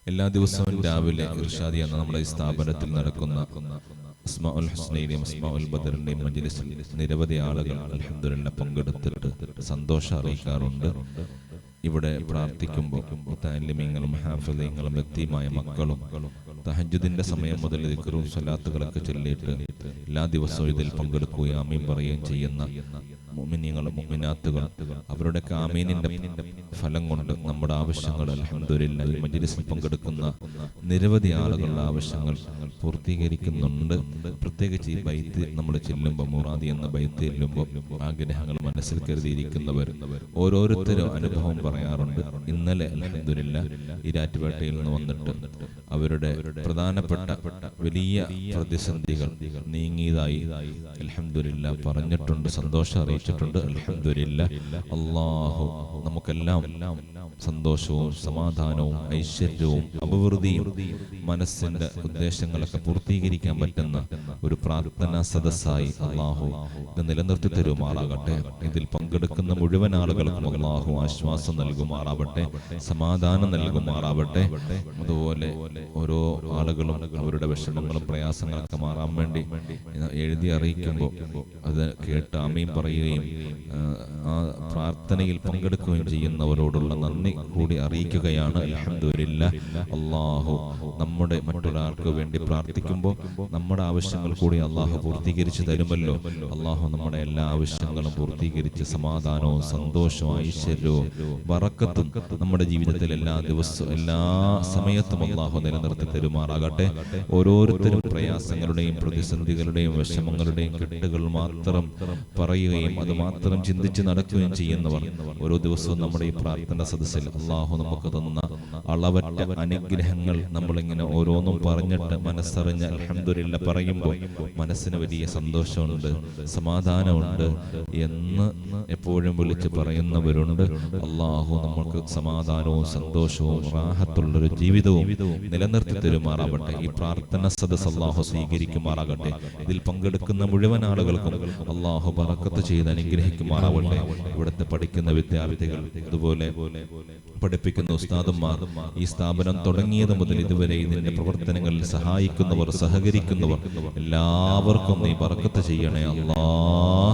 എല്ലാ ദിവസവും രാവിലെ ഇർഷാദി എന്ന നമ്മുടെ ഈ സ്ഥാപനത്തിൽ നടക്കുന്ന അസ്മാഉൽ ഹുസ്നയിലെയും അസ്മാഉൽ ബദറിന്റെയും മജ്ലിസിൽ നിരവധി ആളുകൾ അൽഹംദുലില്ലാഹ് പങ്കെടുത്തിട്ട് സന്തോഷം അറിയിക്കാറുണ്ട്. ഇവിടെ പ്രാർത്ഥിക്കുമ്പോൾ മുതഅല്ലിമീങ്ങളും ഹാഫിളീങ്ങളും വ്യക്തിമായ മക്കളും തഹജ്ജുദിന്റെ സമയം മുതൽ ദിക്റും സ്വലാത്തുകളൊക്കെ ചൊല്ലിയിട്ട് എല്ലാ ദിവസവും ഇതിൽ പങ്കെടുക്കുകയും ആമീൻ പറയുകയും ചെയ്യുന്ന മുഅ്മിനീങ്ങളും മുഅ്മിനാത്തുകൾ അവരുടെ ആമീനിന്റെ ഫലം കൊണ്ട് നമ്മുടെ ആവശ്യങ്ങൾ അൽഹംദുലില്ലാഹ് ഈ മജ്ലിസിൽ പങ്കെടുക്കുന്ന നിരവധി ആളുകളുടെ ആവശ്യങ്ങൾ പൂർത്തീകരിക്കുന്നുണ്ട്. പ്രത്യേകിച്ച് ഈ ബൈത്ത് നമ്മൾ ചെല്ലുമ്പോൾ, മുറാദി എന്ന ബൈത്ത് ചെല്ലുമ്പോൾ ആഗ്രഹങ്ങൾ മനസ്സിൽ കരുതിയിരിക്കുന്നവർ ഓരോരുത്തരും അനുഭവം പറയാറുണ്ട്. ഇന്നലെ അൽഹംദുലില്ലാഹ് ഈരാറ്റുപേട്ടയിൽ നിന്ന് വന്നിട്ട് അവരുടെ പ്രധാനപ്പെട്ട വലിയ പ്രതിസന്ധികൾ നീങ്ങിയതായി അൽഹംദുലില്ലാഹ് പറഞ്ഞിട്ടുണ്ട്, സന്തോഷം അറിയിച്ചിട്ടുണ്ട്. അൽഹംദുലില്ലാഹ്. അല്ലാഹു നമുക്കെല്ലാം സന്തോഷവും സമാധാനവും ഐശ്വര്യവും അഭിവൃദ്ധിയും മനസ്സിന്റെ ഉദ്ദേശങ്ങളൊക്കെ പൂർത്തീകരിക്കാൻ പറ്റുന്ന ഒരു പ്രാർത്ഥനാ സദസ്സായി അല്ലാഹു ഇത് നിലനിർത്തി തരുമാറാകട്ടെ. ഇതിൽ പങ്കെടുക്കുന്ന മുഴുവൻ ആളുകൾക്കും അല്ലാഹു ആശ്വാസം നൽകുമാറാവട്ടെ, സമാധാനം നൽകുമാറാവട്ടെ. അതുപോലെ ഓരോ ആളുകളും അവരുടെ വിഷമങ്ങളും പ്രയാസങ്ങളൊക്കെ മാറാൻ വേണ്ടി എഴുതി അറിയിക്കുമ്പോൾ അത് കേട്ട് ആമീൻ പറയുകയും ആ പ്രാർത്ഥനയിൽ പങ്കെടുക്കുകയും ചെയ്യുന്നവരോടുള്ള നന്ദി കൂടി അറിയിക്കുകയാണ്. അൽഹംദുലില്ലാഹ്. അല്ലാഹു നമ്മുടെ മറ്റൊരാൾക്ക് വേണ്ടി പ്രാർത്ഥിക്കുമ്പോൾ നമ്മുടെ ആവശ്യങ്ങൾ കൂടി അല്ലാഹു പൂർത്തീകരിച്ച് തരുമല്ലോ. അല്ലാഹു നമ്മുടെ എല്ലാ ആവശ്യങ്ങളും പൂർത്തീകരിച്ച് സമാധാനവും സന്തോഷവും ഐശ്വര്യവും ബറക്കത്തും നമ്മുടെ ജീവിതത്തിൽ എല്ലാ ദിവസവും എല്ലാ സമയത്തും അല്ലാഹു നിലനിർത്തി തരുമാറാകട്ടെ. ഓരോരുത്തരും പ്രയാസങ്ങളുടെയും പ്രതിസന്ധികളുടെയും വിഷമങ്ങളുടെയും കെട്ടുകൾ മാത്രം പറയുകയും അത് മാത്രം ചിന്തിച്ച് നടക്കുകയും ചെയ്യുന്നവർ ഓരോ ദിവസവും നമ്മുടെ ഈ പ്രാർത്ഥന സദസ്സിൽ അല്ലാഹു നമുക്ക് തന്ന അളവറ്റ അനുഗ്രഹങ്ങൾ നമ്മളിങ്ങനെ ഓരോന്നും പറഞ്ഞിട്ട് മനസ്സറിഞ്ഞ് അൽഹംദുലില്ലാഹ് പറയുമ്പോൾ മനസ്സിന് വലിയ സന്തോഷമുണ്ട്, സമാധാനമുണ്ട് എന്ന് എപ്പോഴും വിളിച്ച് പറയുന്നവരുണ്ട്. അല്ലാഹു നമുക്ക് സമാധാനവും സന്തോഷവും റാഹത്തുള്ളൊരു ജീവിതവും നിലനിർത്തി തരുമാറാവട്ടെ. ഈ പ്രാർത്ഥന സദസ്സ് അല്ലാഹു സ്വീകരിക്കുമാറാകട്ടെ. ഇതിൽ പങ്കെടുക്കുന്ന മുഴുവൻ ആളുകൾക്കും അല്ലാഹു ബറക്കത്ത് ചെയ്ത് അനുഗ്രഹിക്കുമാറാവട്ടെ. ഇവിടുത്തെ പഠിക്കുന്ന വിദ്യാർത്ഥികൾ, അതുപോലെ പഠിപ്പിക്കുന്ന ഉസ്താദുമാർ, ഈ സ്ഥാപനം തുടങ്ങിയത് മുതൽ ഇതുവരെ ഇതിന്റെ പ്രവർത്തനങ്ങളിൽ സഹായിക്കുന്നവർ, സഹകരിക്കുന്നവർ എല്ലാവർക്കും നീ ബറക്കത്ത് ചെയ്യണേ അല്ലാഹ്.